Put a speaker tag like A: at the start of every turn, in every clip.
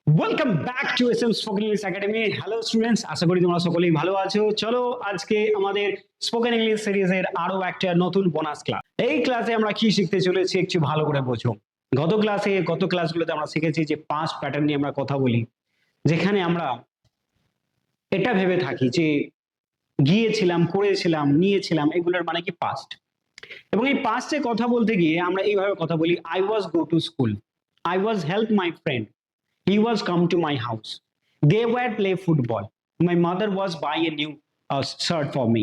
A: Welcome back to S M spoken English academy. Hello students, আশা করি তোমরা সকলেই ভালো আছো। চলো আজকে আমাদের স্পোকেন ইংলিশ সিরিজের আরো একটা নতুন বোনাস ক্লাস। এই ক্লাসে আমরা কি শিখতে চলেছি একটু ভালো করে বোঝো। গত ক্লাসগুলোতে আমরা শিখেছি যে পাস্ট প্যাটার্ন নিয়ে আমরা কথা বলি, যেখানে আমরা এটা ভেবে থাকি যে গিয়েছিলাম, করেছিলাম, নিয়েছিলাম, এগুলোর মানে কি পাস্ট। এবং এই পাস্টে কথা বলতে গিয়ে আমরা এইভাবে কথা বলি, I was go to school, I was help my friend, he was come to my house, they were play football, my mother was buy a new shirt for me।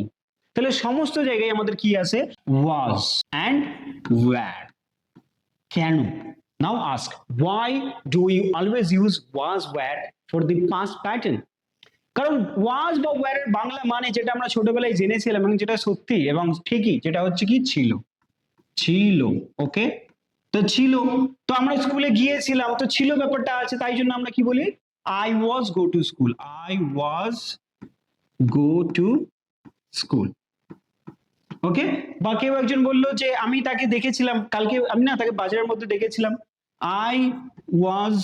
A: তাহলে সমস্ত জায়গায় আমাদের কি আছে? was and were। কেন? now ask, why do you always use was were for the past pattern? কারণ was বা were এর বাংলা মানে যেটা আমরা ছোটবেলায় জেনেছিলাম এবং যেটা সত্যি এবং ঠিকই, যেটা হচ্ছে কি ছিল, ছিল। ওকে, তো ছিল, তো আমরা স্কুলে গিয়েছিলাম, তো ছিল ব্যাপারটা আছে, তাই জন্য আমরা কি বলি? I was go to school, I was go to school. Okay, বা কেউ একজন বললো যে আমি তাকে দেখেছিলাম কালকে, আমি না তাকে বাজারের মধ্যে দেখেছিলাম, I was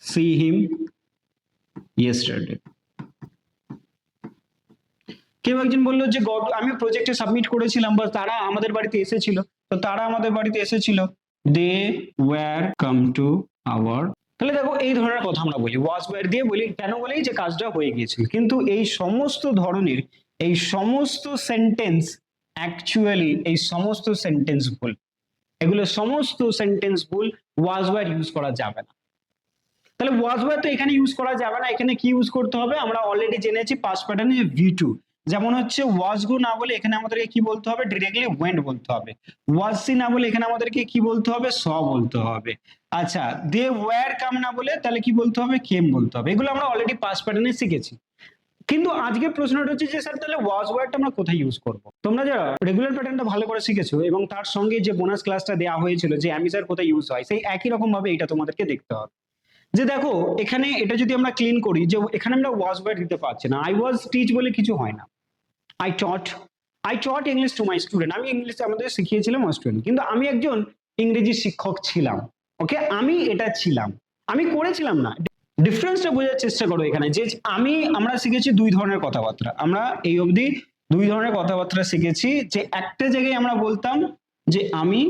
A: see him yesterday. কেউ একজন বললো যে আমি প্রজেক্টে সাবমিট করেছিলাম বা তারা আমাদের বাড়িতে এসেছিল, তো তারা আমাদের বাড়িতে এসেছিল, they were come to our. তাহলে দেখো, এই ধরনের কথা আমরা বলি, ওয়াজ ওয়্যার দিয়ে বলি, কেন বলি? যে কাজটা হয়ে গিয়েছিল। কিন্তু এই সমস্ত ধরনের এই সমস্ত সেন্টেন্স অ্যাকচুয়ালি এই সমস্ত সেন্টেন্স ভুল, এগুলো সমস্ত সেন্টেন্স ভুল, ওয়াজ ওয়্যার ইউজ করা যাবে না। তাহলে ওয়াজ ওয়্যার তো এখানে ইউজ করা যাবে না, এখানে কি ইউজ করতে হবে? আমরা অলরেডি জেনেছি পাস্ট প্যাটার্নে ভি টু। যেমন হচ্ছে ওয়াজ গো না বলে এখানে আমাদেরকে কি বলতে হবে? ডিরেক্টলি ওয়েন্ট বলতে হবে। ওয়াজ সি না বলে এখানে আমাদেরকে কি বলতে হবে? স বলতে হবে। আচ্ছা, দে ওয়্যার কাম না বলে তাহলে কি বলতে হবে? কেম বলতে হবে। এগুলো আমরা অলরেডি পাস্ট প্যাটার্নে শিখেছি। কিন্তু আজকের প্রশ্নটা হচ্ছে যে স্যার তাহলে ওয়াজ ওয়্যারটা আমরা কোথায় ইউজ করব? তোমরা যারা রেগুলার প্যাটার্নটা ভালো করে শিখেছো এবং তার সঙ্গে যে বোনাস ক্লাসটা দেওয়া হয়েছিল যে অ্যামিজার কোথায় ইউজ হয়, সেই একই রকম ভাবে এটা তোমাদেরকে দেখতে হবে। যে দেখো, এখানে এটা যদি আমরা ক্লিন করি, যে এখানে আমরা ওয়াজ ওয়্যার দিতে পারছি না, আই ওয়াজ টিচ বলে কিছু হয় না। I taught, I taught English to my student, আমি ইংলিশ আমাদের শিখিয়েছিলাম আমার স্টুডেন্ট, কিন্তু আমি একজন ইংরেজি শিক্ষক ছিলাম। ওকে, আমি এটা ছিলাম, আমি করেছিলাম না। ডিফারেন্সটা বোঝার চেষ্টা করো এখানে, যে আমরা শিখেছি দুই ধরনের কথাবার্তা, আমরা এই অবধি দুই ধরনের কথাবার্তা শিখেছি। যে একটা জায়গায় আমরা বলতাম যে আমি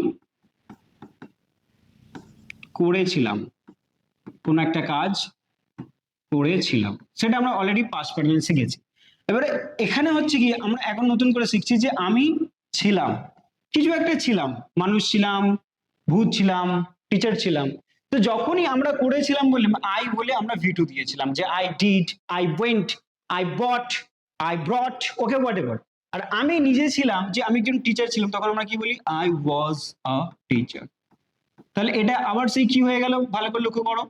A: করেছিলাম, কোন একটা কাজ করেছিলাম, সেটা আমরা অলরেডি পাস্ট প্যাটার্নে শিখেছি। এবারে এখানে হচ্ছে কি, আমরা এখন নতুন করে শিখছি যে আমি ছিলাম, কিছু একটা ছিলাম, মানুষ ছিলাম, ভূত ছিলাম, টিচার ছিলাম। তো যখনই আমরা করেছিলাম বলে আই বলে আমরা ভি2 দিয়েছিলাম, যে I did, I went, I bought, I brought, okay whatever. আর আমি নিজে ছিলাম, যে আমি একজন টিচার ছিলাম, তখন আমরা কি বলি? I was a teacher. তাহলে এটা আবার সেই কি হয়ে গেল? ভালো করে লক্ষ্য করো,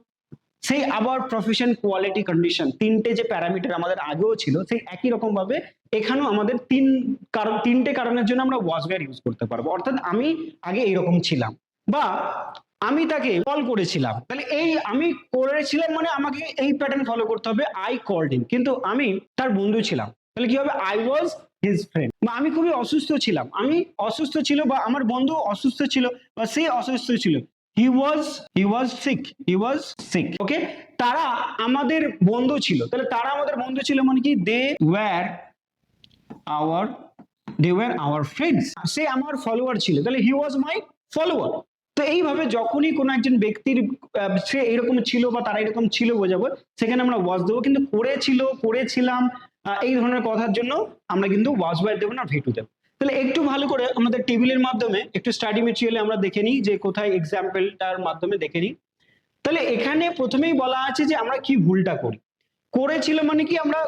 A: সেই আবার প্রফেশন, কোয়ালিটি, কন্ডিশন, তিনটে যে প্যারামিটার আমাদের আগেও ছিল, সেই একই রকম ভাবে এখানেও আমাদের তিনটে কারণের জন্য আমরা ওয়াজ ওয়্যার ইউজ করতে পারবো। অর্থাৎ আমি আগে এইরকম ছিলাম, বা আমি তাকে কল করেছিলাম, তাহলে এই আমি করেছিলাম মানে আমাকে এই প্যাটার্ন ফলো করতে হবে, আই কল্ড হিম। কিন্তু আমি তার বন্ধু ছিলাম, তাহলে কি হবে? I was his friend. বা আমি খুবই অসুস্থ ছিলাম, আমি অসুস্থ ছিল, বা আমার বন্ধু অসুস্থ ছিল, বা সে অসুস্থ ছিল, he was sick। ওকে, তারা আমাদের বন্ধু ছিল, তাহলে তারা আমাদের বন্ধু ছিল মানে কি? our they were our friends। সে আমার ফলোয়ার ছিল, তাহলে he was my follower। তো এইভাবে যখনই কোনো একজন ব্যক্তির সে এরকম ছিল বা তারা এরকম ছিল বোঝাবো, সেখানে আমরা ওয়াজ দেবো। কিন্তু করেছিল, করেছিলাম, এই ধরনের কথার জন্য আমরা কিন্তু ওয়াজ ওয়্যার দেবো না, ভি2 দেবো। তাহলে একটু ভালো করে আমাদের টেবিলের মাধ্যমে একটু স্টাডি মেটেরিয়ালে আমরা দেখে নিই, যে কোথায় এক্সাম্পলটার মাধ্যমে দেখে নিই। তাহলে এখানে প্রথমেই বলা আছে যে আমরা কি ভুলটা করি। করেছিল মানে কি, আমরা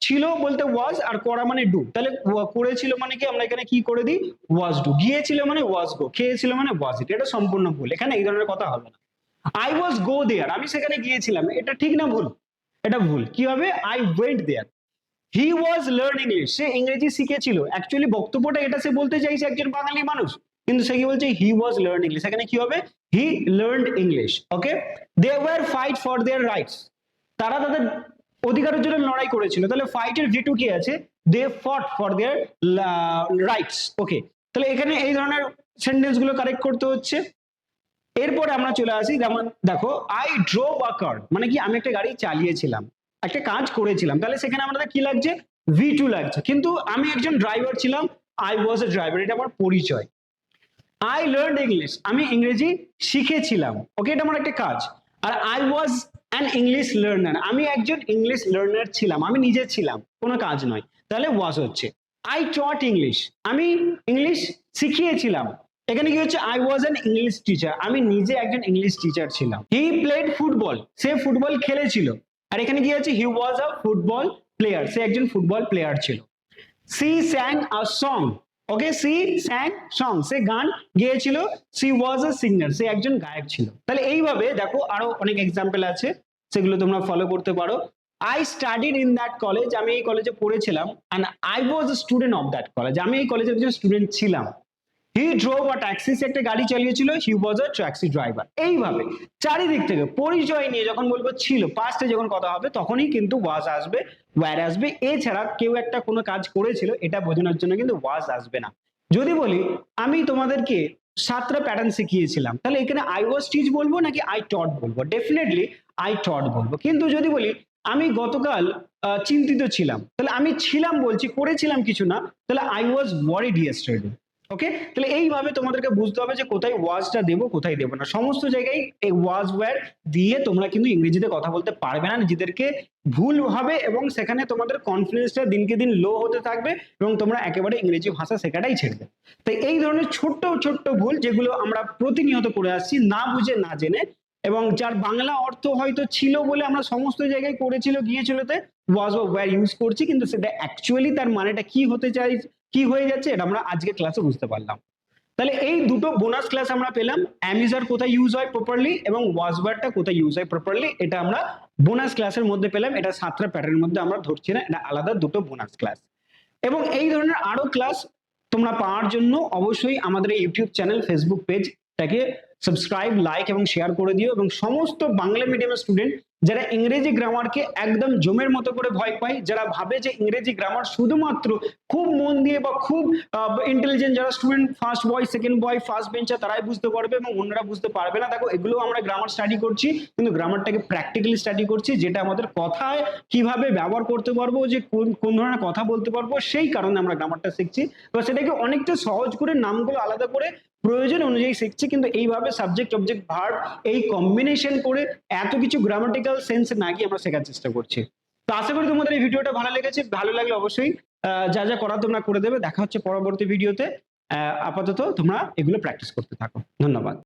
A: ছিল বলতে ওয়াজ, আর করা মানে ডু। তাহলে করেছিল মানে কি, আমরা এখানে কি করে দিই? ওয়াজ ডু। গিয়েছিল মানে ওয়াজ গো, খেয়েছিল মানে ওয়াজ ইট। এটা সম্পূর্ণ ভুল, এখানে এই ধরনের কথা হবে না। আই ওয়াজ গো দেয়ার, আমি সেখানে গিয়েছিলাম, এটা ঠিক না ভুল? এটা ভুল। কি হবে? I went there. He was learn English, সে ইংরেজি শিখেছিল। অ্যাকচুয়ালি বক্তব্যটা এটা সে বলতে চাইছে একজন বাঙালি মানুষ, কিন্তু সে কি বলছে? He was learn English. এখানে কি হবে? He learned English. Okay, they were fight for their rights, তারা তাদের অধিকারের জন্য লড়াই করেছিল। তাহলে ফাইটের ভি2 কি আছে? দে ফট ফর দেয়ার রাইটস। ওকে, তাহলে এখানে এই ধরনের সেন্টেন্স গুলো কারেক্ট করতে হচ্ছে। এরপরে আমরা চলে আসি, যেমন দেখো আই ড্রোভ আ কার, মানে কি আমি একটা গাড়ি চালিয়েছিলাম, একটা কাজ করেছিলাম, তাহলে সেখানে আমাদের কি লাগছে, ভি টু লাগছে। কিন্তু আমি একজন ড্রাইভার ছিলাম, আই ওয়াজ এ ড্রাইভার, এটা আমার পরিচয়। আই লার্ন ইংলিশ, আমি ইংরেজি শিখেছিলাম, ওকে, এটা আমার একটা কাজ। আর I was an English learner, আমি একজন ইংলিশ লার্নার ছিলাম, আমি নিজে ছিলাম, কোনো কাজ নয়, তাহলে ওয়াজ হচ্ছে। আই টট ইংলিশ, আমি ইংলিশ শিখিয়েছিলাম, এখানে কি হচ্ছে, I was an English teacher, আমি নিজে একজন ইংলিশ টিচার ছিলাম। He played football, say football খেলেছিল, আর এখানে কি হচ্ছে, হি ওয়াজ আ ফুটবল প্লেয়ার, সে একজন ফুটবল প্লেয়ার ছিল। She sang a song, okay, she sang song, সে গান গেয়েছিল। সি ওয়াজ আ সিঙ্গার, সে একজন গায়ক ছিল। তাহলে এইভাবে দেখো আরো অনেক এক্সাম্পল আছে, সেগুলো তোমরা ফলো করতে পারো। I studied in that college, আমি এই কলেজে পড়েছিলাম। And I was a student of that college, আমি এই কলেজের একজন স্টুডেন্ট ছিলাম। হি ড্রোভ আ ট্যাক্সি, সে একটা গাড়ি চালিয়েছিল। হি ওয়াজ আ ট্যাক্সি ড্রাইভার। এইভাবে চারিদিক থেকে পরিচয় নিয়ে যখন বলবো ছিল, পাস্টে যখন কথা হবে তখনই কিন্তু ওয়াজ আসবে, ওয়্যার আসবে। এছাড়া কেউ একটা কোনো কাজ করেছিল এটা বোঝানোর জন্য কিন্তু ওয়াজ আসবে না। যদি বলি আমি তোমাদেরকে 7টা প্যাটার্ন শিখিয়েছিলাম, তাহলে এখানে আই ওয়াজ টিচ বলবো নাকি আই টট বলবো? ডেফিনেটলি আই টট বলবো। কিন্তু যদি বলি আমি গতকাল চিন্তিত ছিলাম, তাহলে আমি ছিলাম বলছি, করেছিলাম কিছু না, তাহলে আই ওয়াজ ওয়ারিড ইয়েস্টারডে। ওকে, তাহলে এইভাবে তোমাদেরকে বুঝতে হবে যে কোথায় ওয়াজটা দেবো, কোথায় দেবো না। সমস্ত জায়গায় এই ওয়াজ ওয়্যার দিয়ে তোমরা কিন্তু ইংরেজিতে কথা বলতে পারবে না, নিজেদেরকে ভুল হবে এবং সেখানে তোমাদের কনফিডেন্সটা দিনকে দিন লো হতে থাকবে এবং তোমরা একেবারে ইংরেজি ভাষা শেখাটাই ছেড়ে। তাই এই ধরনের ছোট্ট ছোট্ট ভুল যেগুলো আমরা প্রতিনিয়ত করে আসছি না বুঝে না জেনে, এবং যার বাংলা অর্থ হয়তো ছিল বলে আমরা সমস্ত জায়গায় করেছিল গিয়েছিলতে ওয়াজ বা ওয়্যার ইউজ করছি, কিন্তু সেটা অ্যাকচুয়ালি তার মানেটা কি হতে চাই, কি হয়ে যাচ্ছে, এটা আমরা আজকে ক্লাসে বুঝতে পারলাম। তাহলে এই দুটো বোনাস ক্লাস আমরা পেলাম, অ্যামিজার কোথায় ইউজ হয় প্রপারলি এবং ওয়াজ ওয়্যারটা কোথায় ইউজ হয় প্রপারলি, এটা আমরা বোনাস ক্লাসের মধ্যে পেলাম। এটা 7টা প্যাটার্নের মধ্যে আমরা ধরছি না, এটা আলাদা দুটো বোনাস ক্লাস। এবং এই ধরনের আরো ক্লাস তোমরা পাওয়ার জন্য অবশ্যই আমাদের এই ইউটিউব চ্যানেল, ফেসবুক পেজটাকে সাবস্ক্রাইব, লাইক এবং শেয়ার করে দিও। এবং সমস্ত বাংলা মিডিয়ামের স্টুডেন্ট যারা ইংরেজি গ্রামারকে একদম জমের মতো করে ভয় পায়, যারা ভাবে যে ইংরেজি গ্রামার শুধুমাত্র খুব মন দিয়ে বা খুব ইন্টেলিজেন্ট যারা student, first boy, second boy, first bencher, তারাই বুঝতে পারবে এবং অন্যরা বুঝতে পারবে না। দেখো এগুলো আমরা গ্রামার স্টাডি করছি, কিন্তু গ্রামারটাকে প্র্যাকটিক্যালি স্টাডি করছি, যেটা আমাদের কথায় কিভাবে ব্যবহার করতে পারবো, যে কোন ধরনের কথা বলতে পারবো, সেই কারণে আমরা গ্রামারটা শিখছি। এবার সেটাকে অনেকটা সহজ করে নামগুলো আলাদা করে প্রয়োজন অনুযায়ী শিখছি, কিন্তু এইভাবে সাবজেক্ট অবজেক্ট ভার্ব এই কম্বিনেশন করে এত কিছু গ্রামাটিক্যাল সেন্স না গিয়ে আমরা শেখার চেষ্টা করছি। তো আশা করি তোমাদের এই ভিডিওটা ভালো লেগেছে। ভালো লাগলে অবশ্যই যা যা করার তোমরা করে দেবে। দেখা হচ্ছে পরবর্তী ভিডিওতে। আপাতত তোমরা এগুলো প্র্যাকটিস করতে থাকো। ধন্যবাদ।